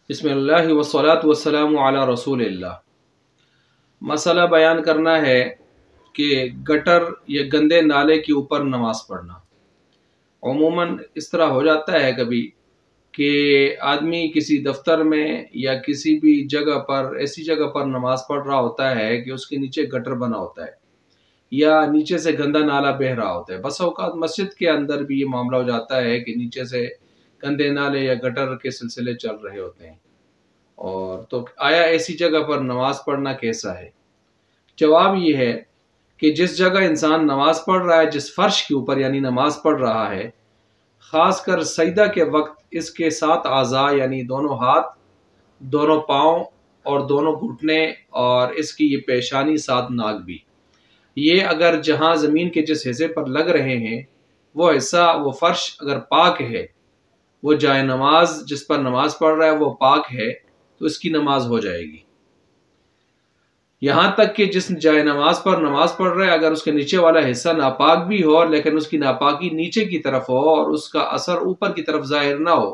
بسم اللہ والصلاة والسلام علی رسول اللہ۔ مسئلہ بیان کرنا ہے کہ گٹر یا گندے نالے کے اوپر نماز پڑھنا۔ عموماً اس طرح ہو جاتا ہے کبھی کہ آدمی کسی دفتر میں یا کسی بھی جگہ پر ایسی جگہ پر نماز پڑھ رہا ہوتا ہے کہ اس کے نیچے گٹر بنا ہوتا ہے یا نیچے سے گندا نالا بہہ رہا ہوتا ہے۔ بس اوقات مسجد کے اندر بھی یہ معاملہ ہو جاتا ہے کہ نیچے سے گندے نالے یا گٹر کے سلسلے چل رہے ہوتے ہیں، اور تو آیا ایسی جگہ پر نماز پڑھنا کیسا ہے؟ جواب یہ ہے کہ جس جگہ انسان نماز پڑھ رہا ہے، جس فرش کے اوپر یعنی نماز پڑھ رہا ہے، خاص کر سجدہ کے وقت اس کے 7 اعضاء یعنی دونوں ہاتھ، دونوں پاؤں اور دونوں گھٹنے اور اس کی یہ پیشانی 7 ناک بھی، یہ اگر جہاں زمین کے جس حصے پر لگ رہے ہیں وہ حصہ، وہ فرش اگر پاک ہے، وہ جائے نماز جس پر نماز پڑھ رہا ہے وہ پاک ہے، تو اس کی نماز ہو جائے گی۔ یہاں تک کہ جس جائے نماز پر نماز پڑھ رہا ہے، اگر اس کے نیچے والا حصہ ناپاک بھی ہو لیکن اس کی ناپاکی نیچے کی طرف ہو اور اس کا اثر اوپر کی طرف ظاہر نہ ہو،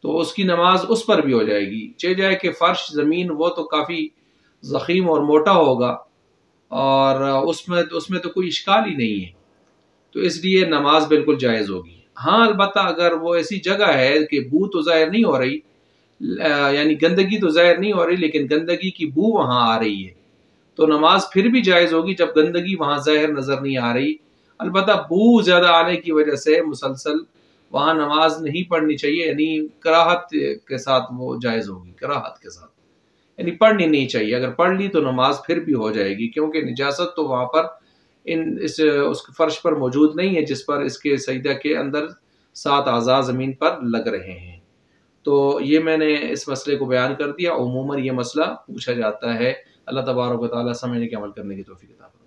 تو اس کی نماز اس پر بھی ہو جائے گی۔ چہ جائے کہ فرش زمین وہ تو کافی ضخیم اور موٹا ہوگا اور اس میں تو کوئی اشکال ہی نہیں ہے، تو اس لیے نماز بالکل جائز ہوگی۔ ہاں البتہ اگر وہ ایسی جگہ ہے کہ بو تو ظاہر نہیں ہو رہی، یعنی گندگی تو ظاہر نہیں ہو رہی لیکن گندگی کی بو وہاں آ رہی ہے، تو نماز پھر بھی جائز ہوگی جب گندگی وہاں ظاہر نظر نہیں آ رہی۔ البتہ بو زیادہ آنے کی وجہ سے مسلسل وہاں نماز نہیں پڑھنی چاہیے، یعنی کراہت کے ساتھ وہ جائز ہوگی، کراہت کے ساتھ، یعنی پڑھنی نہیں چاہیے۔ اگر پڑھ لی تو نماز پھر بھی ہو جائے گی، کیونکہ نجاست تو وہاں پر اس فرش پر موجود نہیں ہے جس پر اس کے سجدہ کے اندر 7 اعضاء زمین پر لگ رہے ہیں۔ تو یہ میں نے اس مسئلے کو بیان کر دیا۔ عموماً یہ مسئلہ پوچھا جاتا ہے۔ اللہ تبارک و تعالیٰ سمجھنے کے عمل کرنے کی توفیق عطا فرمائے۔